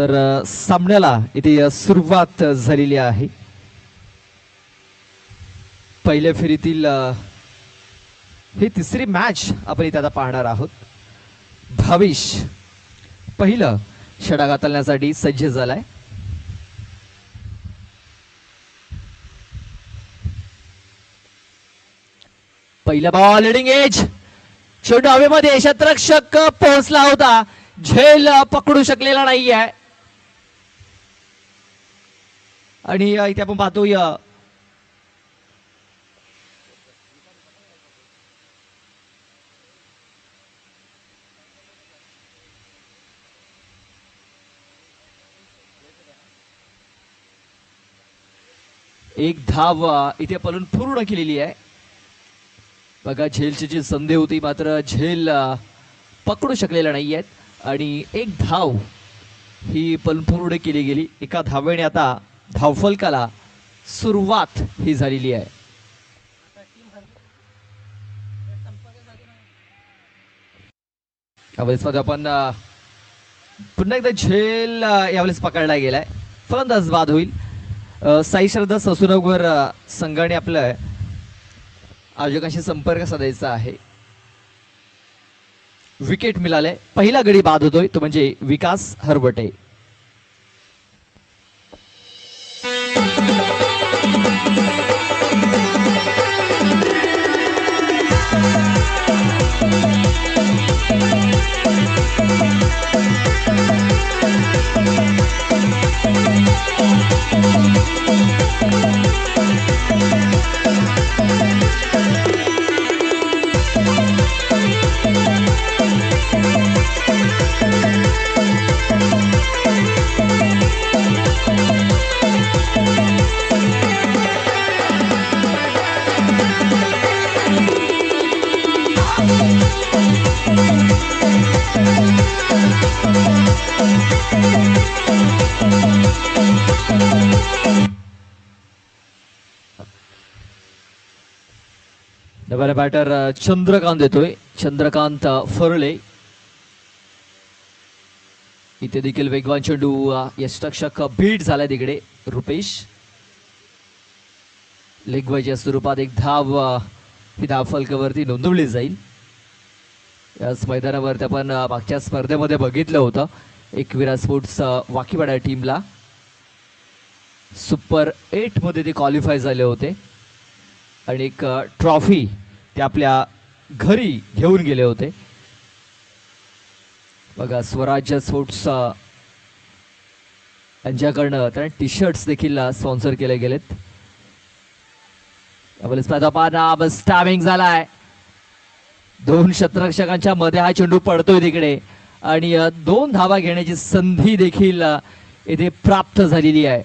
तर सामन्याला इथे सुरुवात झालेली आहे. पहिल्या फेरीतील ही तिसरी मॅच आपण इथे आता पाहणार आहोत. भाविश पहिलं षटक हाताळण्यासाठी सज्ज झालाय. पहिला बॉल लिडिंग एज, चेंडू हवेमध्ये, क्षेत्ररक्षक पोहोचला होता, झेल पकडू शकलेला नाही आहे. आणि इथे आपण पाहतोय एक धाव इथे पळून पूर्ण केलेली आहे. बघा, झेलची जी संधी होती मात्र झेल पकडू शकलेला नाही आहेत आणि एक धाव ही पळून पूर्ण केली गेली. एका धावेने आता धावफलकाला सुरुवात ही झालेली आहे. यावेळेस आपण पुन्हा एकदा झेल यावेळेस पकडला गेलाय. फलंदाज बाद होईल. साई श्रद्धा ससुनगर संघाने आपल्या आयोजकांशी संपर्क साधायचा आहे. विकेट मिळाले. पहिला गडी बाद होतोय तो म्हणजे विकास हरवटे. डबल बॅटर चंद्रकांत येतोय. चंद्रकांत फरले. इथे देखील वेगवान चेंडू, यष्टरक्षक बीट झालाय तिकडे. रुपेश लेगबायच्या स्वरूपात एक धाव ही धावफलकावरती नोंदवली जाईल. याच मैदानावरती आपण मागच्या स्पर्धेमध्ये बघितलं होतं. एकविरा स्पोर्ट्स वाकीपाडा टीमला सुपर 8 मध्ये ते क्वालिफाय झाले होते आणि एक ट्रॉफी ते आपल्या घरी घेऊन गेले होते. बघा, स्वराज्य स्पोर्ट्स यांच्याकडनं त्यांना टी शर्ट्स देखील स्पॉन्सर केले गेलेत. स्टॅमिंग झालाय. दोन क्षेत्ररक्षकांच्या मध्ये हा चेंडू पडतोय तिकडे आणि 2 धावा घेण्याची संधी देखील इथे प्राप्त झालेली आहे.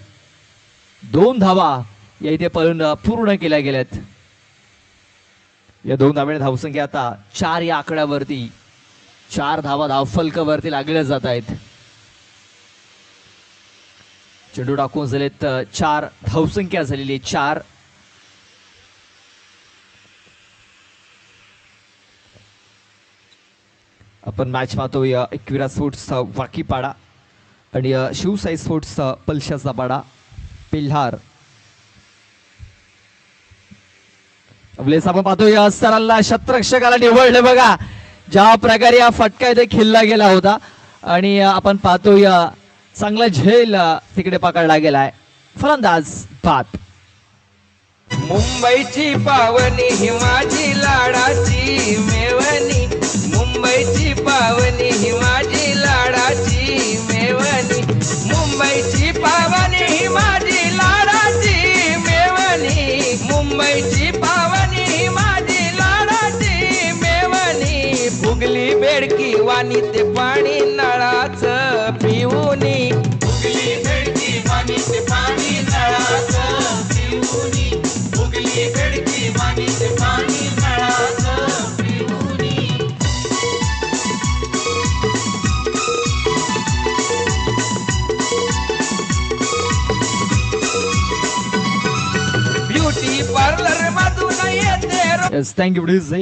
2 धावा या इथे पळून पूर्ण केल्या गेल्यात. या 2 धावेने धावसंख्या आता 4 या आकड्यावरती, 4 धावा धावफलकावरती लागल्या जात आहेत. चेंडू टाकून झालेत 4 धावसंख्या झालेली 4. आपण मॅच पाहतोय एकविरा स्पोर्ट्स वाकीपाडा आणि शिवसाई स्पोर्ट्स पलशाचा पाडा पिल्हार. आपण पाहतोय सरांना क्षेत्ररक्षकाला निवडले. बघा, ज्या प्रकारे हा फटका इथे खेळला गेला होता आणि आपण पाहतोय चांगला झेल तिकडे पकडला गेलाय. फलंदाज बाद. मुंबईची पावनी ही माझी लाडाची मेवणी, मुंबईची पावनी ही माझी लाडाची मेवणी, मुंबईची पावनी ही माझी लाडाची मेवणी, मुंबईची पावनी ही माझी लाडाची मेवणी. फुगली बेडकी वाणी ते पाणी नळाचं पिऊनी, फुगली बेडकी वाणी ते पाणी नळाचं पिऊनी, फुगली बेडकी वाणी ते पाणी नळाचं पिऊनी. ब्युटी पार्लर मधून येते. Thank you please.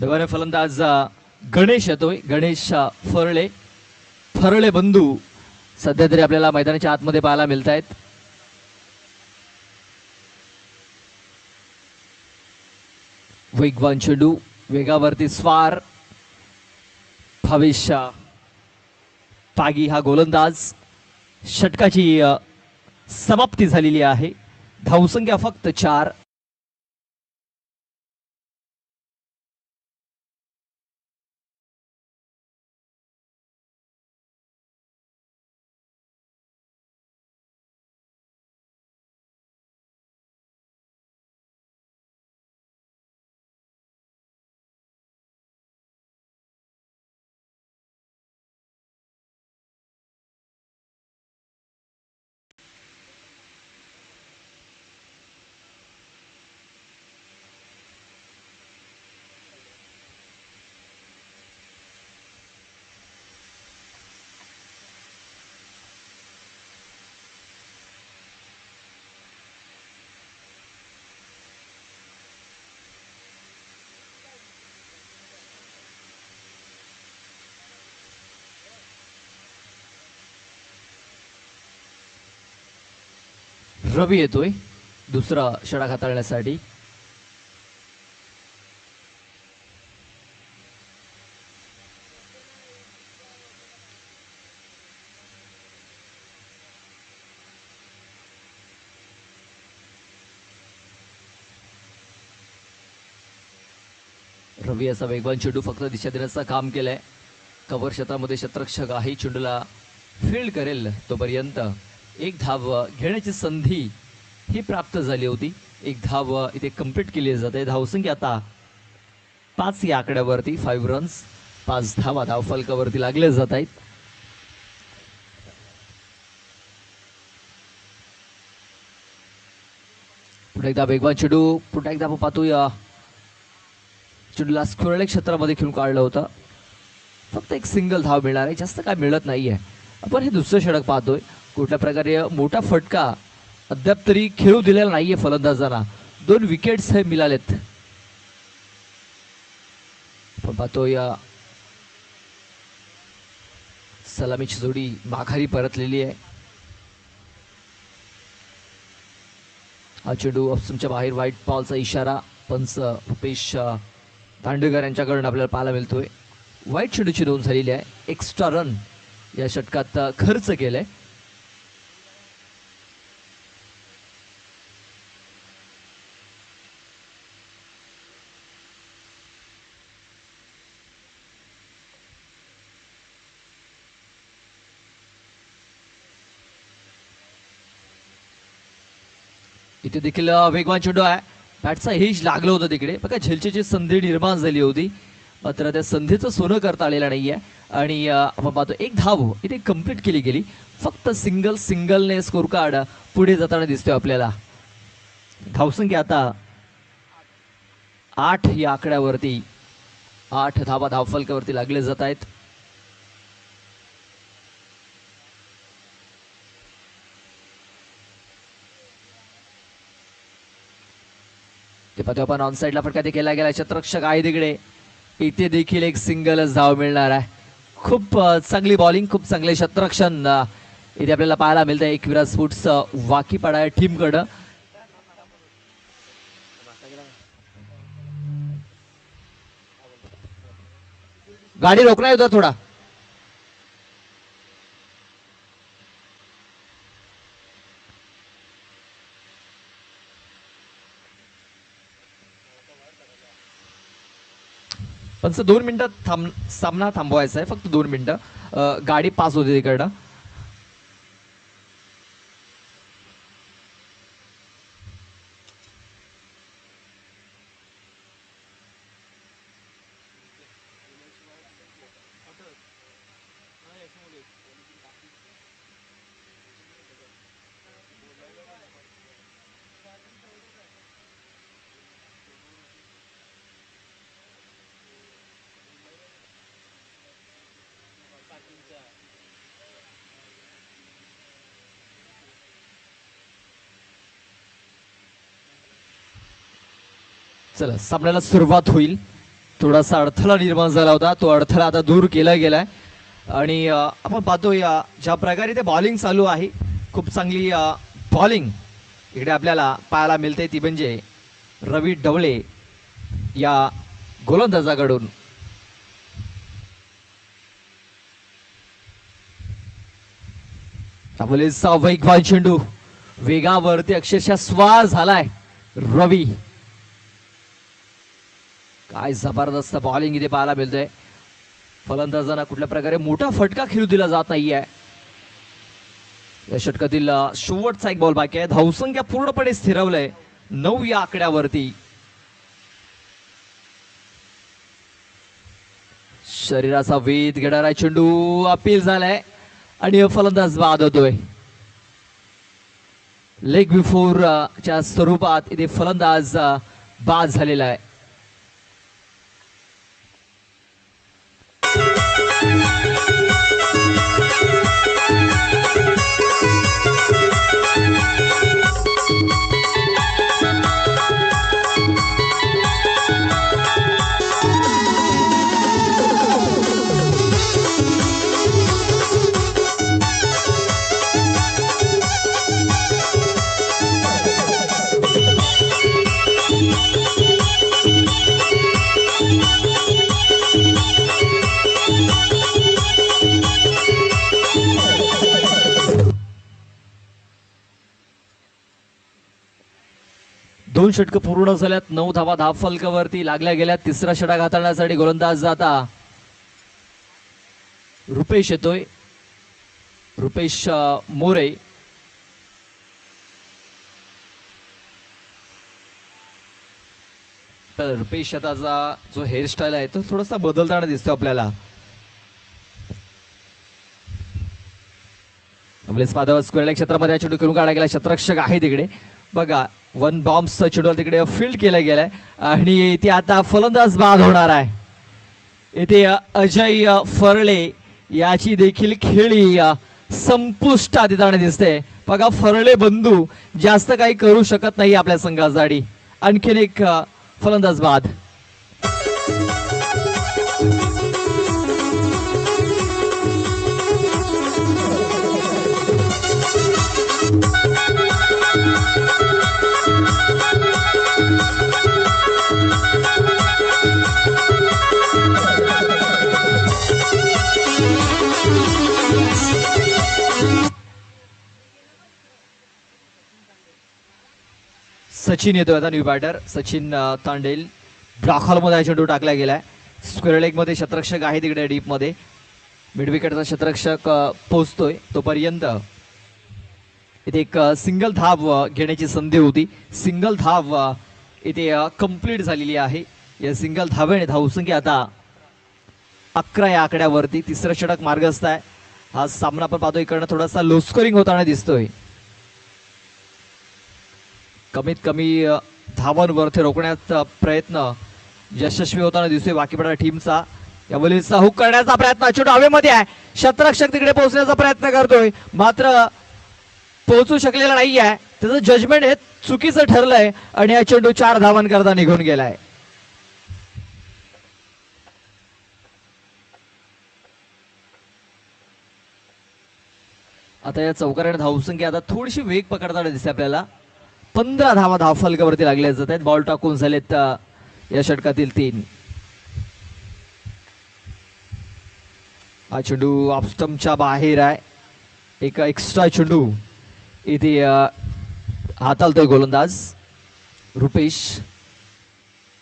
डबाने फलंदाज गणेश येतोय. गणेश फरळे, फरळे बंधू सध्या तरी आपल्याला मैदानाच्या आतमध्ये पाहायला मिळत आहेत. वेगवान चेंडू, वेगावरती स्वार भविष्य पागी हा गोलंदाज. षटकाची समाप्ती झालेली आहे. धावसंख्या फक्त 4. रवी येतोय दुसरा षटक हाताळण्यासाठी. रवी असा वेगवान चेंडू फक्त दिशा देण्याचं काम केलंय. कव्हर क्षेत्रामध्ये शतरक्षक आहे, चेंडूला फील्ड करेल तोपर्यंत एक धाव घेण्याची संधी ही प्राप्त झाली होती. एक धाव इथे कंप्लीट केली जाते. धावसंख्या आता 5 या आकड्यावरती. 5 रन्स, 5 धावा धावफलकावरती लागले जात आहेत. पुन्हा एकदा वेगवान चेंडू, पुन्हा एकदा आपण पाहतोय चेंडूला स्क्वेअर क्षेत्रामध्ये खेळून काढलं होतं. फक्त एक सिंगल धाव मिळणार आहे, जास्त काय मिळत नाहीये. आपण हे दुसरं षटक पाहतोय. कुठल्या प्रकारे मोठा फटका अद्याप तरी खेळू दिलेला नाहीये फलंदाजांना. 2 विकेट्स हे मिळालेत. आपण पाहतोय सलामीची जोडी माघारी परतलेली आहे. हा चेंडू ऑप्शनच्या बाहेर, व्हाईट बॉलचा इशारा पंच भूपेश दांडेकर यांच्याकडून आपल्याला पाहायला मिळतोय. व्हाईट चेंडूची नोंद झालेली आहे. एक्स्ट्रा रन या षटकात खर्च केलाय. इथे देखील वेगवान चेंडू आहे. बॅटचा हेज लागलं होतं तिकडे. बघा झेलची संधी निर्माण झाली होती, मात्र त्या संधीचं सोनं करता आलेलं नाहीये. आणि आपण पाहतो एक धाव इथे कंप्लीट केली गेली. फक्त सिंगलने स्कोर कार्ड पुढे जाताना दिसतोय आपल्याला. धावसंख्या आता 8 या आकड्यावरती. 8 धावा धावफलकावरती लागले जात आहेत. ते पाहतो आपण ऑन साईडला फटका ते केला गेला. क्षेत्ररक्षक आहे तिकडे. इथे देखील एक सिंगलच धाव मिळणार आहे. खूप चांगली बॉलिंग, खूप चांगले क्षेत्ररक्षण इथे आपल्याला पाहायला मिळतं. एकविरा स्पोर्ट्स वाकीपाडा या टीमकडं. गाडी रोखणार होता थोडा. पण 2 मिनिटं सामना थांबवायचा आहे. फक्त 2 मिनिटं. गाडी पास होते तिकडनं. चला सामन्याला सुरुवात होईल. थोडासा अडथळा निर्माण झाला होता, तो अडथळा आता दूर केला गेलाय. आणि आपण पाहतोय ज्या प्रकारे ते बॉलिंग चालू आहे, खूप चांगली बॉलिंग इकडे आपल्याला पाहायला मिळते, ती म्हणजे रवी ढवळे या गोलंदाजाकडून. त्यामुळेचा वेगवान चेंडू, वेगावरती अक्षरशः स्वार झालाय रवी. काय जबरदस्त बॉलिंग इथे पाहायला मिळतंय. फलंदाजांना कुठल्या प्रकारे मोठा फटका खेळू दिला जात नाहीये. या षटकातील शेवटचा एक बॉल बाकी आहे. धावसंख्या पूर्णपणे स्थिरवलंय 9 या आकड्यावरती. शरीराचा वेध घेणारा चेंडू अपील झालाय आणि फलंदाज बाद होतोय. लेग बिफोर च्या स्वरूपात इथे फलंदाज बाद झालेला आहे. दोन षटकं पूर्ण झाल्यात. 9 धावा धावफलकावरती लागल्या गेल्यात. तिसरा षटक हाताळण्यासाठी गोलंदाज जाता रुपेश येतोय. रुपेश मोरे. तर रुपेश शेताचा जो हेअरस्टाईल आहे तो थोडासा बदलताना दिसतो आपल्याला. स्क्वेअर क्षेत्रामध्ये चेंडू खेळून काढला गेला. क्षेत्ररक्षक आहे तिकडे बघा. 1 बॉम्बचा चेंडू तिकडे फील्ड केला गेलाय आणि इथे आता फलंदाज बाद होणार आहे. इथे अजय फरळे याची देखील खेळी संपुष्टात येताना दिसते. बघा फरळे बंधू जास्त काही करू शकत नाही आपल्या संघासाठी. आणखीन एक फलंदाज बाद. सचिन येतोय आता new batter. Sachin Tandel. Block हॉलमध्ये चेंडू टाकला गेलाय. स्क्वेअर लेग मध्ये क्षेत्ररक्षक आहे तिकडे डीप मध्ये. मिड विकेटचा क्षेत्ररक्षक पोहोचतोय तोपर्यंत इथे एक सिंगल धाव घेण्याची संधी होती. सिंगल धाव इथे कंप्लीट झालेली आहे. या सिंगल धावेने धावसंख्या आता 11 या आकड्यावरती. तिसरं षटक मार्गस्थ आहे. हा सामना आपण पाहतोय इकडनं थोडासा लो स्कोरिंग होताना दिसतोय. कमीत कमी धावांवरती रोखण्याचा प्रयत्न यशस्वी होताना दिसतोय बाकीपडा टीमचा. या बॉलिंगचा हुक करण्याचा प्रयत्न चेंडू हवेमध्ये आहे. क्षेत्ररक्षक तिकडे पोहोचण्याचा प्रयत्न करतोय मात्र पोहोचू शकलेला नाही आहे. त्याचं जजमेंट हे चुकीचं ठरलंय आणि हा चेंडू 4 धावांकरता निघून गेलाय. आता या चौकाराने धावसंख्या आता थोडीशी वेग पकडताना दिसते आपल्याला. 15 धावा धावफलकावरती लागल्या जात आहेत. बॉल टाकून झालेत या षटकातील 3. हा चेंडू ऑफस्टंपच्या बाहेर आहे. एक एक्स्ट्रा चेंडू इथे हाताळतोय गोलंदाज रुपेश.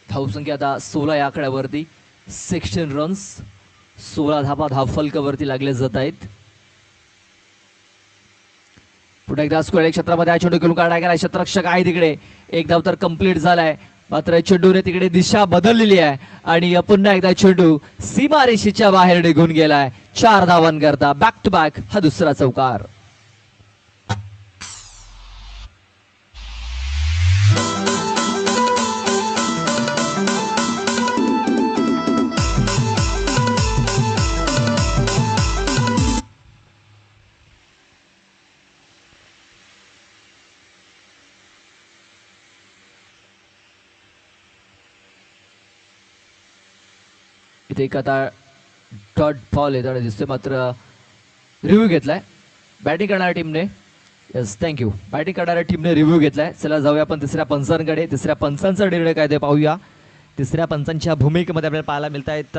धावसंख्या आता 16 या आकड्यावरती. 16 रन्स. 16 धावा धावफलकावरती लागले जात आहेत. पुन्हा एकदा स्क्वेअर क्षेत्रामध्ये हा चेंडू खेळून काढला गेला. क्षेत्ररक्षक आहे तिकडे. एक धाव तर कंप्लीट झालाय मात्र चेंडूने तिकडे दिशा बदललेली आहे आणि पुन्हा एकदा चेंडू सीमारेषेच्या बाहेर निघून गेलाय. 4 धावांकरता बॅक टू बॅक हा दुसरा चौकार. इथे एक आता डॉट बॉल येताना दिसतोय, मात्र रिव्ह्यू घेतलाय बॅटिंग करणाऱ्या टीमने. Yes, thank you. बॅटिंग करणाऱ्या टीमने रिव्ह्यू घेतलाय. चला जाऊया आपण तिसऱ्या पंचांकडे. तिसऱ्या पंचांचा निर्णय काय ते पाहूया. तिसऱ्या पंचांच्या भूमिकेमध्ये आपल्याला पाहायला मिळत आहेत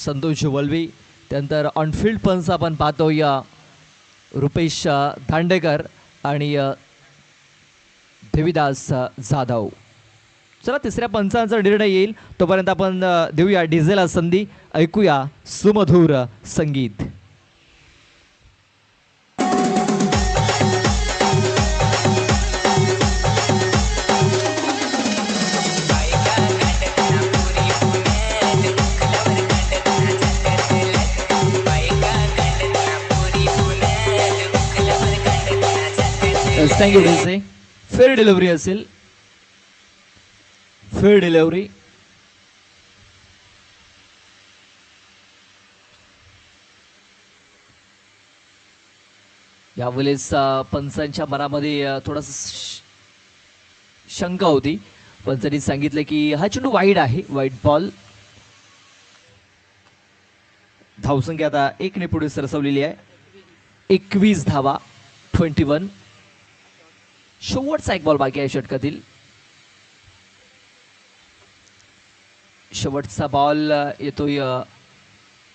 संतोष वल्वी. त्यानंतर ऑनफिल्ड पंच आपण पाहतो या रुपेश दांडेकर आणि देवीदास जाधव. चला तिसऱ्या पंचांचा निर्णय येईल तोपर्यंत आपण देऊया डीजेला संधी. ऐकूया सुमधुर संगीत. Thank you DJ. फेअर डिलिव्हरी असेल, फेअर डिलिव्हरी. यावेळेस पंचांच्या मनामध्ये थोडासा शंका होती. पंचांनी सांगितलं की हा चेंडू वाईड आहे, वाईड बॉल. धावसंख्या आता 1 ने पुढे सरसवलेली आहे. 21 धावा, 21. शेवटचा एक बॉल बाकी आहे षटकातील. शेवटचा बॉल येतोय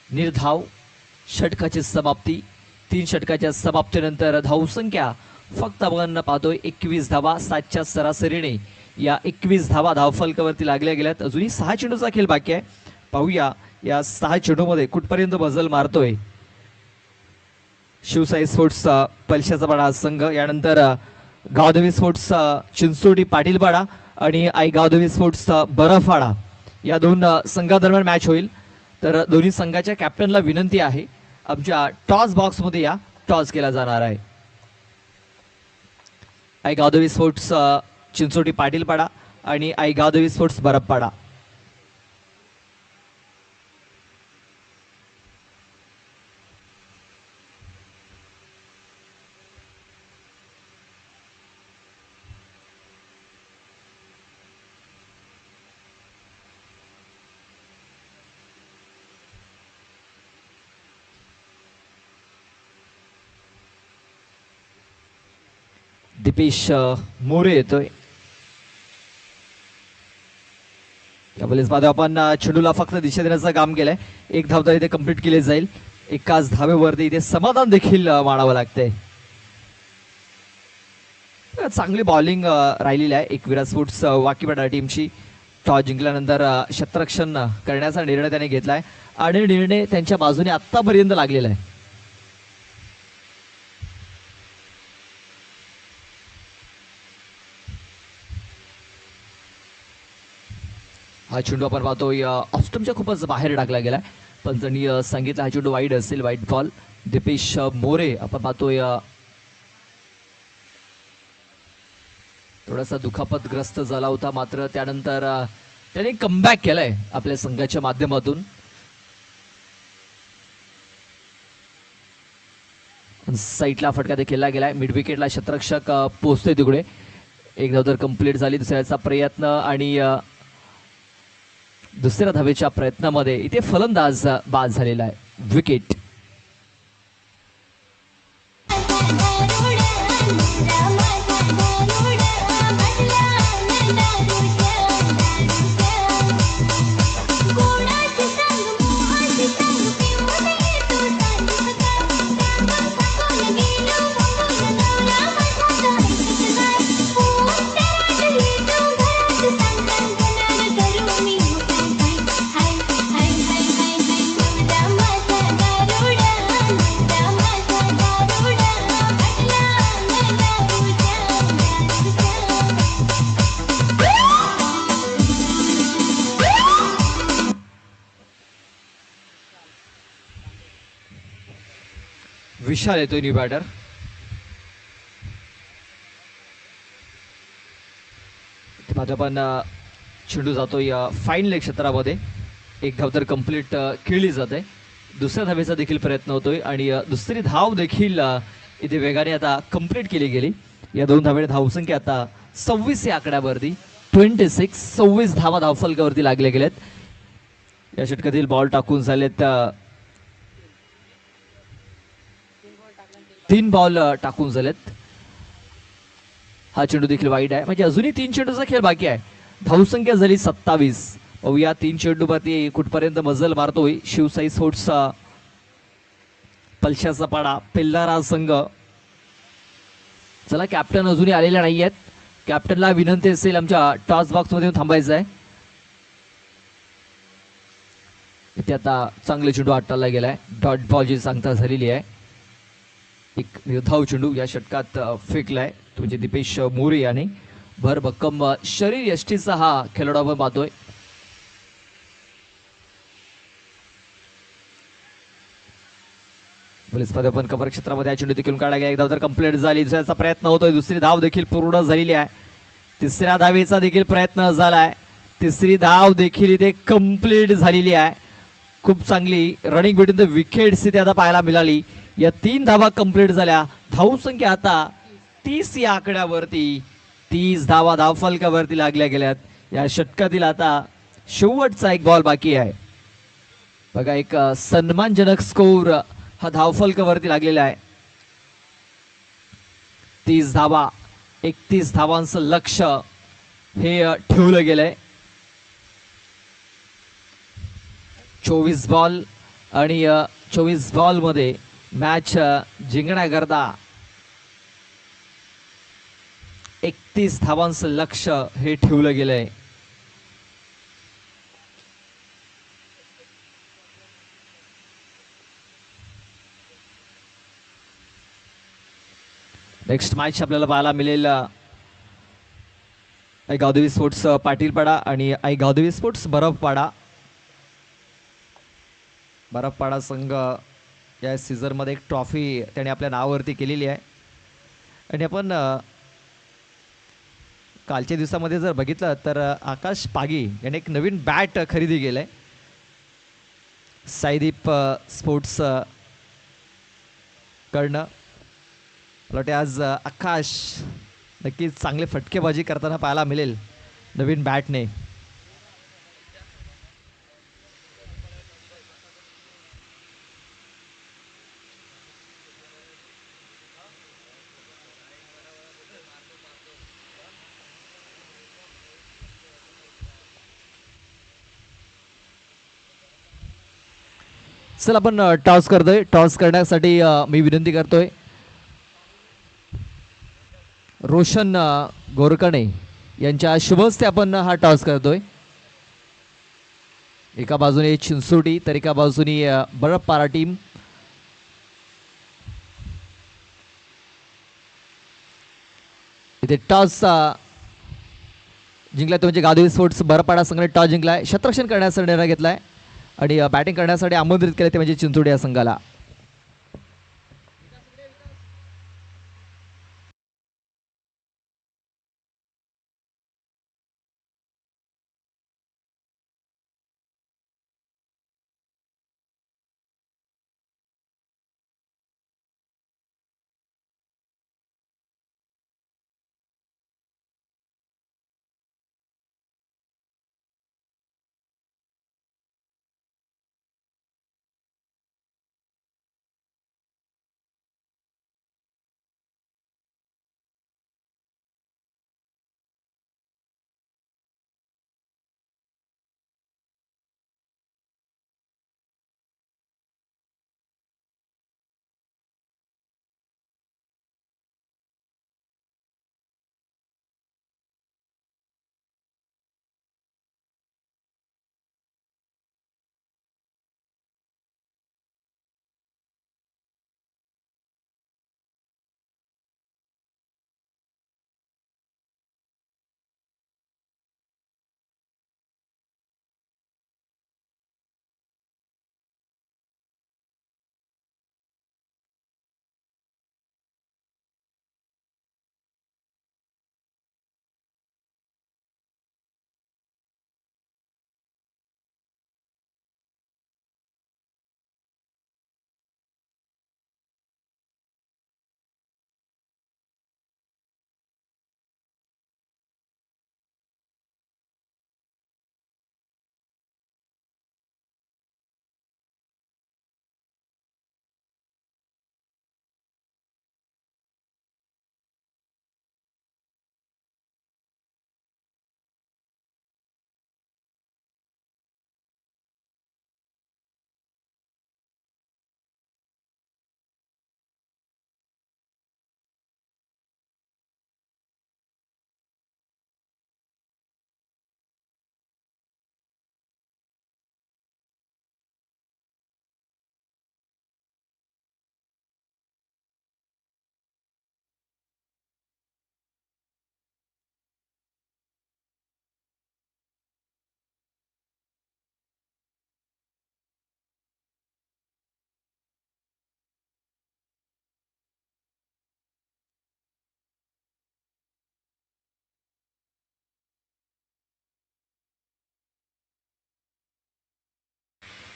निर्धाव. षटकाची समाप्ती. 3 षटकाच्या समाप्तीनंतर धावसंख्या फक्त आपण पाहतोय 21 धावा. 7च्या सरासरीने या 21 धावा धावफलकावरती लागल्या गेल्यात. अजूनही 6 चेंडूचा खेळ बाकी आहे. पाहूया या 6 चेंडूमध्ये कुठपर्यंत बझल मारतोय शिवसाई स्पोर्ट्स पलशाचा पाडा संघ. यानंतर गावदेवी स्पोर्ट्स चिंचोटी पाटीलपाडा आणि आई गावदेवी स्पोर्ट्स बरफवाडा या 2 संघादरम्यान मॅच होईल. तर दोन्ही संघाच्या कॅप्टनला विनंती आहे आमच्या टॉस बॉक्समध्ये या टॉस केला जाणार आहे. आई गावदेवी स्पोर्ट्स चिंचोटी पाटीलपाडा आणि आई गावदेवी स्पोर्ट्स बरफपाडा. दीपेश मोरे येतोय. यावेळेस पाहतो आपण चेंडूला फक्त दिशा देण्याचं काम केलंय. 1 धाव तर इथे कंप्लीट केली जाईल. एकाच धावेवरती इथे समाधान देखील मानावं लागतंय. चांगली बॉलिंग राहिलेली आहे एकविरा स्पोर्ट्स वाकीपाडा टीमची. टॉस जिंकल्यानंतर क्षेत्ररक्षण करण्याचा निर्णय त्याने घेतलाय आणि निर्णय त्यांच्या बाजूने आतापर्यंत लागलेला आहे. हा चेंडू आपण पाहतोय ऑस्टमच्या खूपच बाहेर टाकला गेलाय. पंचांनी सांगितलं हा चेंडू वाईड असेल, वाईड बॉल. दीपेश मोरे आपण पाहतोय थोडासा दुखापतग्रस्त झाला होता, मात्र त्यानंतर त्याने कमबॅक केलाय आपल्या संघाच्या माध्यमातून. साईडला फटका देखील केला गेलाय. मिड विकेटला क्षेत्ररक्षक पोहोचतोय तिकडे. 1 धाव तर कंप्लीट झाली. दुसऱ्याचा प्रयत्न आणि दुसऱ्या धावेच्या प्रयत्नामध्ये इथे फलंदाज बाद झालेला आहे. विकेट. विशाल येतोय न्यू बॅटर. पण चेंडू जातोय फाईन लेग क्षेत्रामध्ये. 1 धाव तर कंप्लीट खेळली जाते. दुसऱ्या धावेचा देखील प्रयत्न होतोय आणि दुसरी धाव देखील इथे वेगाने आता कंप्लीट केली गेली. या 2 धावेने धावसंख्या आता 26 या आकड्यावरती. 26 धावा धावफलकावरती लागले गेलेत. या षटकातील बॉल टाकून झालेत 3 बॉल टाकून झालेत. हा चेंडू देखील वाईट आहे, म्हणजे अजूनही 3 चेंडूचा खेळ बाकी आहे. धावसंख्या झाली 27. या 3 चेंडूवरती कुठपर्यंत मजल मारतोय शिवसाई स्पोर्ट्स पलशाचा पाडा पेल्लारा संघ. चला, कॅप्टन अजूनही आलेले नाही आहेत. कॅप्टनला विनंती असेल आमच्या टॉस बॉक्स मध्ये थांबायचं आहे. इथे आता चांगले चेंडू अट्टाला गेलाय. डॉट बॉलची सांगता झालेली आहे. एक निर्धाव चेंडू या षटकात फेकलाय तो म्हणजे दीपेश मोरे याने. भरभक्कम शरीर यष्टीचा हा खेळाडू आपण पाहतोय. पण कव्हर क्षेत्रामध्ये चेंडू देखील काढला गेला. एक धाव तर कंप्लीट झाली. दुसऱ्याचा प्रयत्न होतोय. दुसरी धाव देखील पूर्ण झालेली आहे. तिसऱ्या धावेचा देखील प्रयत्न झालाय. तिसरी धाव देखील इथे कंप्लीट झालेली आहे. खूप चांगली रनिंग बिटवीन द विकेट्स इथे आता पाहायला मिळाली. या 3 धावा कंप्लीट झाल्या. धावसंख्या आता 30 या आकड्यावरती. 30 धावा धावफलकावरती लागल्या गेल्यात. या षटकातील आता शेवटचा एक बॉल बाकी आहे. बघा, एक सन्मानजनक स्कोर हा धावफलकावरती लागलेला आहे. 30 धावा, 31 धावांचं लक्ष हे ठेवलं गेलंय. 24 बॉल आणि 24 बॉल मध्ये मॅच जिंकण्याकरता 31 धावांचं लक्ष हे ठेवलं गेलंय. नेक्स्ट मॅच आपल्याला पाहायला मिळेल आई गावदेवी स्पोर्ट्स पाटीलपाडा आणि आई गावदेवी स्पोर्ट्स बरफपाडा. बरफपाडा संघ या सीझनमध्ये एक ट्रॉफी त्याने आपल्या नावावरती केलेली आहे. आणि आपण कालच्या दिवसामध्ये जर बघितलं तर आकाश पागी याने एक नवीन बॅट खरेदी केलंय. साईदीप स्पोर्ट्स कडनं. मला वाटते आज आकाश नक्कीच चांगले फटकेबाजी करताना पाहायला मिळेल नवीन बॅटने. चल, आपण टॉस करतोय. टॉस करण्यासाठी मी विनंती करतोय रोशन गोरकणे यांच्या शुभ हस्ते आपण हा टॉस करतोय. एका बाजूने चिंचोटी तर एका बाजूने बरफपाडा टीम. इथे टॉस जिंकलाय तो म्हणजे गावदेवी स्पोर्ट्स बरफपाडा संघाने टॉस जिंकलाय. क्षेत्ररक्षण करण्याचा निर्णय घेतलाय आणि बॅटिंग करण्यासाठी आमंत्रित केले ते म्हणजे चिंचोटी या संघाला.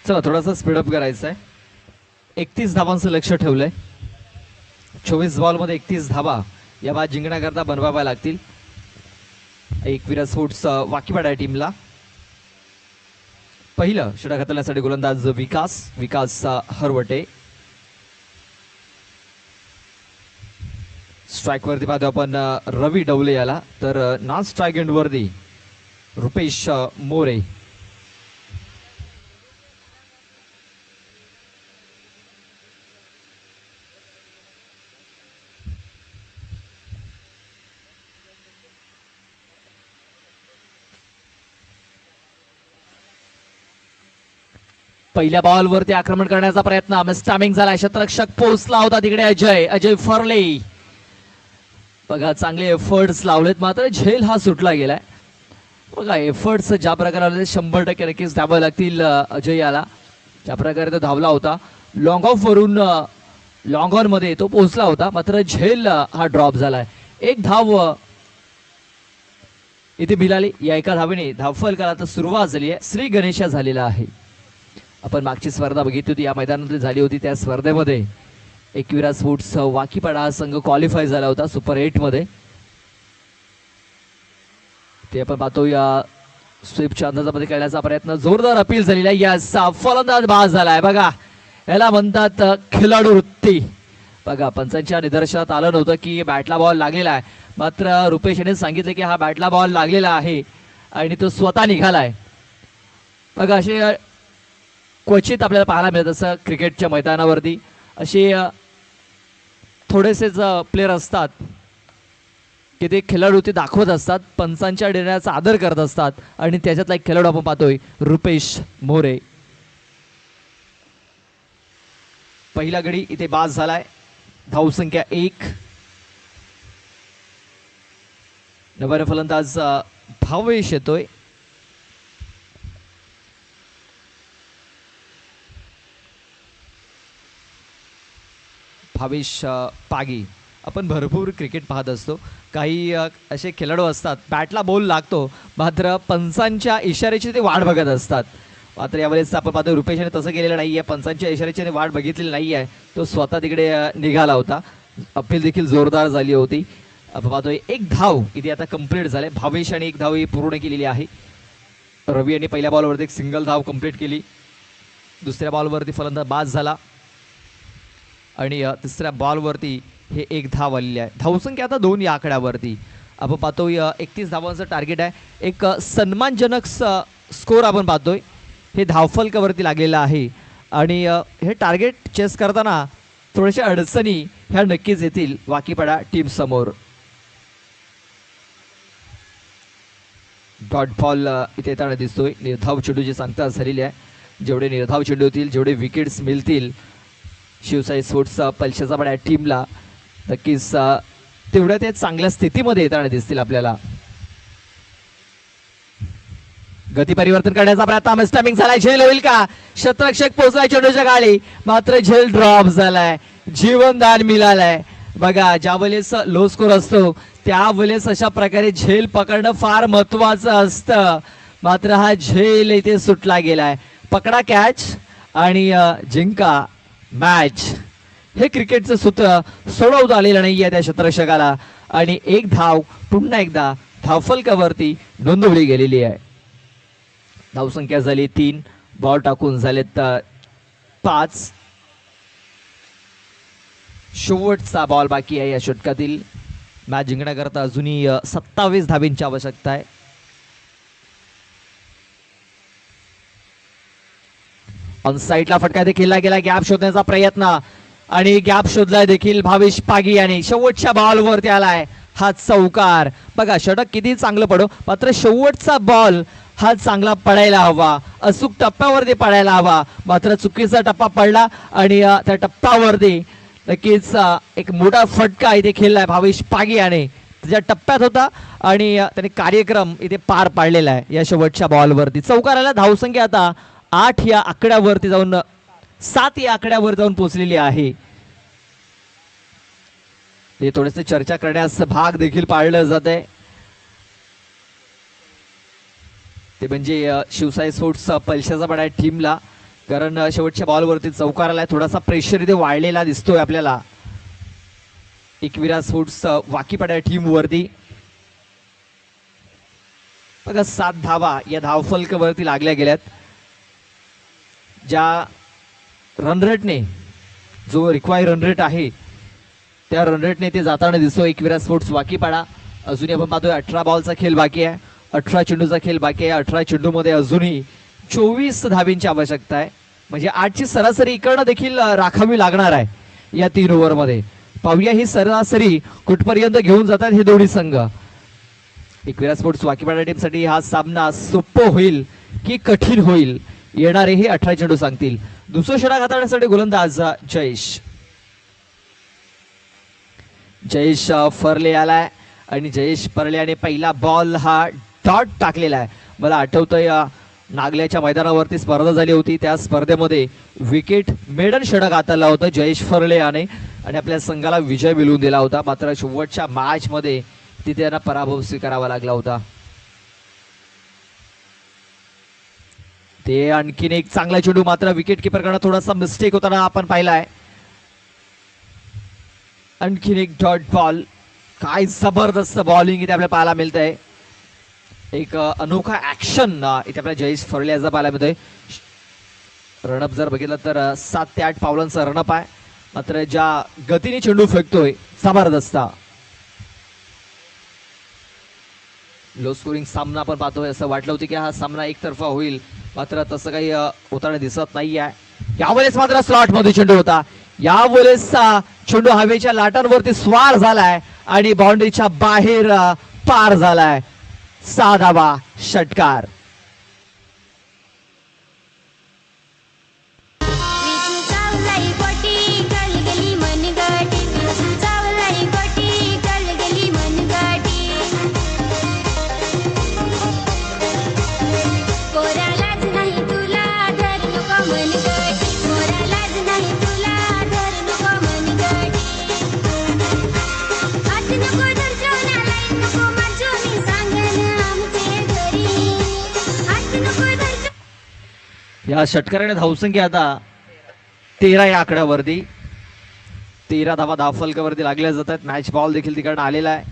चला थोडासा स्पीडअप करायचा आहे. 31 धावांचं लक्ष ठेवलंय. 24 बॉलमध्ये 31 धावा या बाद जिंकण्याकरता बनवाव्या लागतील. एकविरा स्पोर्ट्स वाकीपाडा टीमला. पहिलं षटक हाताळण्यासाठी गोलंदाज विकास हरवटे. स्ट्राईक वरती पाहतो आपण रवी डवले याला, तर नॉन स्ट्राईक एंड वरती रुपेश मोरे. पहिल्या बॉलवरती आक्रमण करण्याचा प्रयत्न, मिस्टामिंग झाला. क्षेत्ररक्षक पोहोचला होता तिकडे अजय फरले. बघा चांगले एफर्ट्स लावलेत, मात्र झेल हा सुटला गेलाय. बघा एफर्ट्स ज्या प्रकारे 100% नक्कीच धावावे लागतील अजय याला. ज्या प्रकारे तो धावला होता लॉंग ऑफ वरून लॉंग ऑन मध्ये तो पोहोचला होता, मात्र झेल हा ड्रॉप झालाय. एक धाव इथे मिळाली. या एका धावेने धावफलकाला सुरुवात झाली आहे. श्री गणेशा झालेला आहे. आपण मागची स्पर्धा बघितली होती, या मैदानात झाली होती. त्या स्पर्धेमध्ये एकविरा स्पोर्ट्स वाकीपाडा हा संघ क्वालिफाय झाला होता सुपर 8 मध्ये. ते आपण पाहतो या स्वीपच्या अंदाजामध्ये खेळण्याचा प्रयत्न, जोरदार अपील झालेला आहे. या फलंदाज बाद झालाय. बघा याला म्हणतात खिलाडू वृत्ती. बघा पंचांच्या निदर्शनात आलं नव्हतं की बॅटला बॉल लागलेला आहे, मात्र रुपेश याने सांगितलं की हा बॅटला बॉल लागलेला आहे आणि तो स्वतः निघालाय. बघा असे क्वचित आपल्याला पाहायला मिळत असं क्रिकेटच्या मैदानावरती. असे थोडेसेच प्लेयर असतात की ते खेळाडू ते दाखवत असतात, पंचांच्या निर्णयाचा आदर करत असतात, आणि त्याच्यातला एक खेळाडू आपण पाहतोय रुपेश मोरे. पहिला गडी इथे बाद झालाय. धावसंख्या 1. नवीन फलंदाज भावेश येतोय. भावेश पागी. आपण भरपूर क्रिकेट पाहत असतो. काही असे खेळाडू असतात बॅटला बॉल लागतो, मात्र पंचांच्या इशाऱ्याची ते वाट बघत असतात. मात्र यावेळेस आपण पाहतो रुपेशने तसं केलेलं नाहीये. पंचांच्या इशाऱ्याची वाट बघितलेली नाही आहे, तो स्वतः तिकडे निघाला होता. अपील देखील जोरदार झाली होती. आपण पाहतोय एक धाव इथे आता कंप्लीट झाले. भावेशाने एक धाव ही पूर्ण केलेली आहे. रवी यांनी पहिल्या बॉलवरती एक सिंगल धाव कंप्लीट केली. दुसऱ्या बॉलवरती फलंदाज बाद झाला आणि तिसऱ्या बॉलवरती हे एक धाव आलेली आहे. धावसंख्या आता 2 या आकड्यावरती. आपण पाहतोय 31 धावांचं टार्गेट आहे. एक सन्मानजनक स्कोर आपण पाहतोय. हे धावफलकावरती लागलेलं आहे आणि हे टार्गेट चेस करताना थोड्याशा अडचणी ह्या नक्कीच येतील वाकीपाडा टीम समोर. डॉट बॉल इथे येताना दिसतोय. निर्धाव चेंडूची सांगता झालेली आहे. जेवढे निर्धाव चेंडू होतील, जेवढे विकेट्स मिळतील शिवसाई स्पोर्ट्स पलशाचा बड्या टीमला, नक्कीच तेवढ्या ते चांगल्या स्थितीमध्ये येताना दिसतील आपल्याला. गती परिवर्तन करण्याचा प्रयत्न, मिस्टामिंग झालाय. झेल होईल का? क्षेत्ररक्षक पोहोचलाय चेंडूच्या गाडी, मात्र झेल ड्रॉप झालाय. जीवनदान मिळालंय. बघा ज्यावेळेस लो स्कोर असतो त्यावेळेस अशा प्रकारे झेल पकडणं फार महत्वाचं असतं, मात्र हा झेल इथे सुटला गेलाय. पकडा कॅच आणि जिंका मॅच. हे क्रिकेटचं सूत्र सोडवता आलेलं नाहीये त्या क्षेत्ररक्षकाला आणि एक धाव पुन्हा एकदा धावफलकावरती नोंदवली गेलेली आहे. धावसंख्या झाली 3. बॉल टाकून झालेत 5. शेवटचा बॉल बाकी आहे या षटकातील. मॅच जिंकण्याकरता अजूनही 27 धावेंची आवश्यकता आहे. ऑन साईडला फटका देखील गेला. गॅप शोधण्याचा प्रयत्न आणि गॅप शोधलाय देखील भावेश पागी याने. शेवटच्या बॉलवरती आलाय हा चौकार. बघा षटक किती चांगलं पडो, मात्र शेवटचा बॉल हा चांगला पडायला हवा, अचूक टप्प्यावरती पडायला हवा, मात्र चुकीचा टप्पा पडला आणि त्या टप्प्यावरती नक्कीच एक मोठा फटका इथे खेळलाय भावेश पागी याने. त्याच्या टप्प्यात होता आणि त्याने कार्यक्रम इथे पार पाडलेला आहे या शेवटच्या बॉलवरती. चौकाराला धावसंख्या आता 8 या आकड्यावरती जाऊन 7 या आकड्यावर जाऊन पोहोचलेली आहे. हे थोडेसे चर्चा करण्यास भाग देखील पाळलं जात आहे. ते म्हणजे शिवसाई स्पोर्ट्स पलशाचा बडा टीमला कारण शेवटच्या बॉलवरती चौकार आलाय, थोडासा प्रेशर इथे वाढलेला दिसतोय आपल्याला एकविरा स्पोर्ट्स वाकीपाड्या टीम वरती. बघा 7 धावा या धावफलकावरती लागल्या गेल्यात. ज्या रनरेटने, जो रिक्वायर रनरेट आहे त्या रनरेटने ते जाताना दिसतो एकविरा स्पोर्ट्स वाकीपाडा. अजूनही आपण पाहतोय 18 बॉलचा खेळ बाकी आहे, 18 चेंडूचा खेळ बाकी आहे. 18 चेंडूमध्ये अजूनही 24 धाबींची आवश्यकता आहे. म्हणजे 8ची सरासरी इकडनं देखील राखावी लागणार आहे या 3 ओव्हरमध्ये. पाहूया ही सरासरी कुठपर्यंत घेऊन जातात हे दोन्ही संघ. एकविरा स्पोर्ट्स वाकीपाडा टीमसाठी हा सामना सोपं होईल की कठीण होईल, येणारे हे 18 चेंडू सांगतील. दुसरं षटक हाताळण्यासाठी गोलंदाज जयेश फरले आलाय आणि जयेश फरल्याने पहिला बॉल हा डॉट टाकलेला आहे. मला आठवतंय नागल्याच्या मैदानावरती स्पर्धा झाली होती, त्या स्पर्धेमध्ये विकेट मेडन षटक हाताळलं होतं जयेश फरले याने आणि आपल्या संघाला विजय मिळवून दिला होता. मात्र शेवटच्या मॅच मध्ये तिथे त्यांना पराभव स्वीकारावा लागला होता. ते आणखीन एक चांगला चेंडू, मात्र विकेट किपरकडे थोडासा मिस्टेक होताना आपण पाहिलाय. आणखीन एक डॉट बॉल. काय जबरदस्त बॉलिंग इथे आपल्याला पाहायला मिळतंय. एक अनोखा ऍक्शन इथे आपल्या जयेश फरले याचा पाहायला मिळतोय. रनअप जर बघितलं तर 7 ते 8 पावलांचा रनअप आहे. मात्र ज्या गतीने चेंडू फेकतोय जबरदस्त. लो स्कोरिंग सामना आपण पाहतोय. असं वाटलं होतं की हा सामना एकतर्फा होईल, मात्र तसं काही होताना दिसत नाही आहे. यावेळेस मात्र स्लॉट मध्ये चेंडू होता. यावेळेस चेंडू हवेच्या लाटांवरती स्वार झालाय आणि बाउंड्रीच्या बाहेर पार झालाय. 6 धावा, षटकार. या षटकाराने धावसंख्या आता 13 या आकड्यावरती. 13 धावा धावफलकावरती लागल्या जातात. मॅच बॉल देखील तिकडनं आलेला आहे.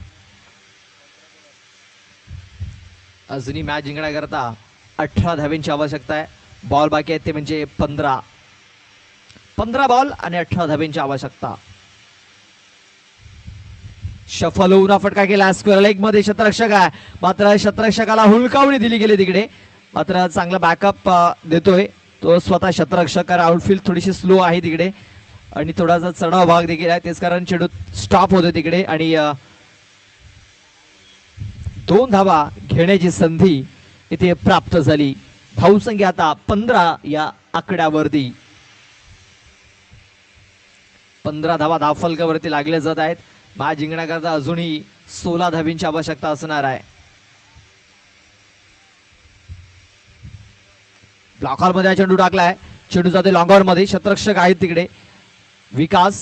अजूनही मॅच जिंकण्याकरता 18 धाव्यांची आवश्यकता आहे. बॉल बाकी आहेत ते म्हणजे 15 बॉल आणि 18 धाव्यांची आवश्यकता. शफल होऊन फटका केला स्क्वेअर लेग मध्ये. शतरक्षक आहे, मात्र शतरक्षकाला हुलकावणी दिली गेली तिकडे. मात्र चांगला बॅकअप देतोय तो स्वतः शतरक्षक, कारण आउटफील्ड थोडीशी स्लो आहे तिकडे आणि थोडासा चढाव भाग देखील आहे, तेच कारण चेंडू स्टॉप होते तिकडे. आणि 2 धावा घेण्याची संधी इथे प्राप्त झाली. धावसंख्या आता 15 या आकड्यावरती. 15 धावा धावफलकावरती लागल्या जात आहेत. मॅच जिंकण्याकरता अजूनही 16 धावींची आवश्यकता असणार आहे. ब्लॉकर मध्ये चेंडू टाकलाय. चेंडू जाते लॉंगॉन मध्ये. शतरक्षक आहेत तिकडे. विकास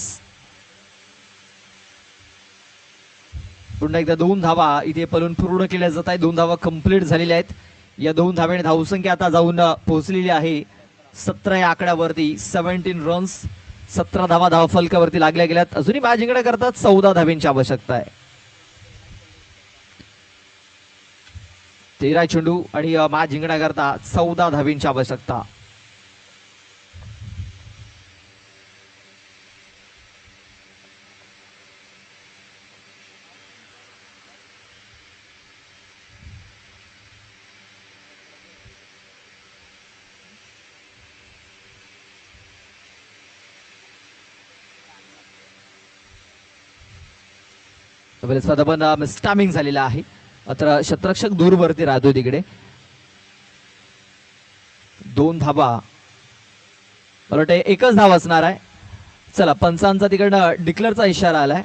पुन्हा एकदा 2 धावा इथे पळून पूर्ण केल्या जात आहेत. 2 धावा कंप्लीट झालेल्या आहेत. या 2 धाव्याने धावसंख्या आता जाऊन पोहोचलेली आहे 17 या आकड्यावरती. 17 रन्स, 17 धावा धावफलकावरती लागल्या गेल्यात. अजूनही मॅच जिंकण्याकरता 14 धाव्यांची आवश्यकता आहे. 13 चेंडू आणि मॅच जिंकण्याकरता 14 धावींची आवश्यकता. स्टॅमिंग झालेला आहे. मात्र शतरक्षक दूरवरती राहतो तिकडे. 2 धावा, मला वाटतं एकच धाव असणार आहे. चला, पंचांचा तिकडनं डिक्लेअरचा इशारा आलाय.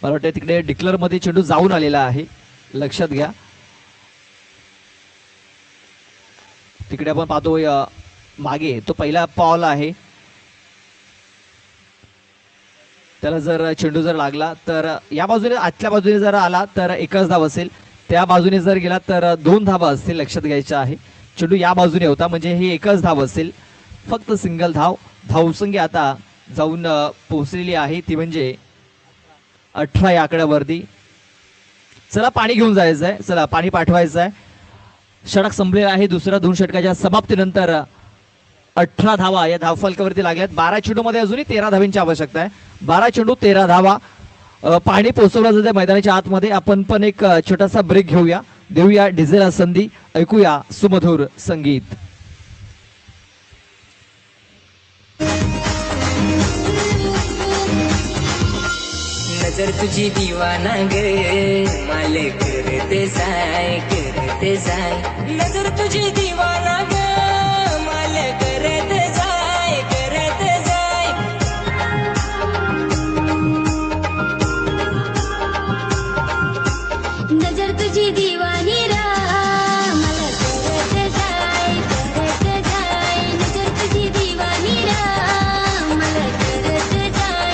मला वाटतं तिकडे डिक्लेअर मध्ये चेंडू जाऊन आलेला आहे, लक्षात घ्या. तिकडे आपण पाहतोय मागे तो पहिला पॉल आहे. त्याला जर चेंडू जर लागला तर या बाजूने, आतल्या बाजूने जर आला तर एकच धाव असेल. त्या बाजूने जर गेला तर 2 धावा असतील, लक्षात घ्यायचं आहे. चेंडू या बाजूने होता म्हणजे ही एकच धाव असेल, फक्त सिंगल धाव. धावसंख्या आता जाऊन पोहोचलेली आहे ती म्हणजे 18 या आकड्यावरती. चला पाणी घेऊन जायचं आहे, चला पाणी पाठवायचं आहे. षटक संपलेला आहे. दुसऱ्या 2 षटकाच्या समाप्तीनंतर 18 धावा या धावफलकावरती लागल्यात. 12 चेंडूमध्ये अजूनही 13 धावांची आवश्यकता आहे. 12 चेंडू 13 धावा. पाणी पोचवलं जाते मैदानाच्या आतमध्ये. आपण पण एक छोटासा ब्रेक घेऊया, देऊया डिझेला संधी, ऐकूया सुमधुर संगीत. नजर तुझी दिवाना ग माल करते जाय नजर तुझी दिवाना ग माल करते जाय नजर तुझी दीवानी रा मला करत जाय नजर तुझी दीवानी रा मला करत जाय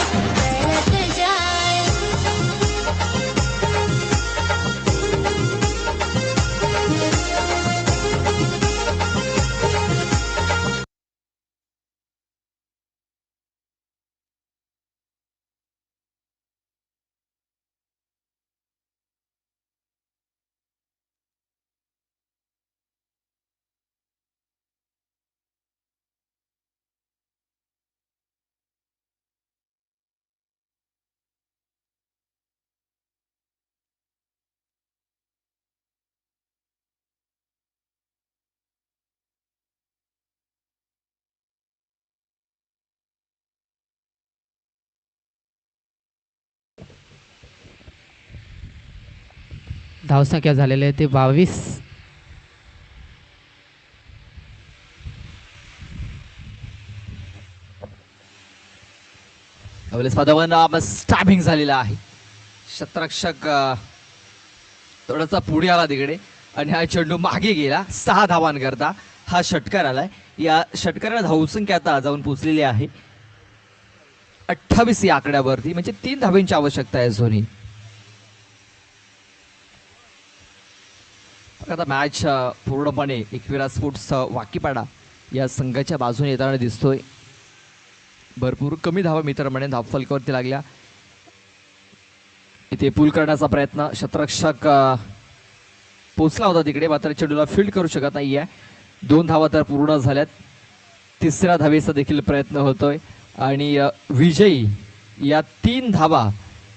धावसंख्या झालेले आहे ते 22. स्टॅबिंग झालेला आहे. शतरक्षक थोडासा पुढे आला तिकडे आणि हा चेंडू मागे गेला. 6 धावांकरता हा षटकार आलाय. या षटकाराला धावसंख्या आता जाऊन पोचलेली आहे 28 या आकड्यावरती, म्हणजे 3 धावांची आवश्यकता आहे झोनी. आता मॅच पूर्णपणे एकविरा स्पोर्ट्स वाकीपाडा या संघाच्या बाजूने येताना दिसतोय. भरपूर कमी धावा मित्रांनो धावफलकावरती लागल्या. इथे पूल करण्याचा प्रयत्न, शतरक्षक पोचला होता तिकडे, मात्र चेंडूला फील्ड करू शकत नाहीये. 2 धावा तर पूर्ण झाल्यात. 3ऱ्या धावेचा देखील प्रयत्न होतोय आणि विजयी या 3 धावा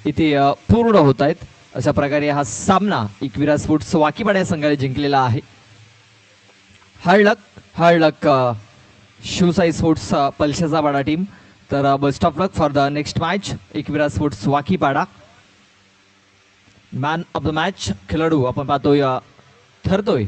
इथे पूर्ण होत आहेत. अशा प्रकारे हा सामना एकविरा स्पोर्ट्स वाकीपाडा या संघाने जिंकलेला आहे. हळलक शिवसाई स्पोर्ट्स पलशेचा वाडा टीम. तर best of luck for the next match. Ekvira sports Wakipada. Man of the match खेळाडू आपण पाहतोय ठरतोय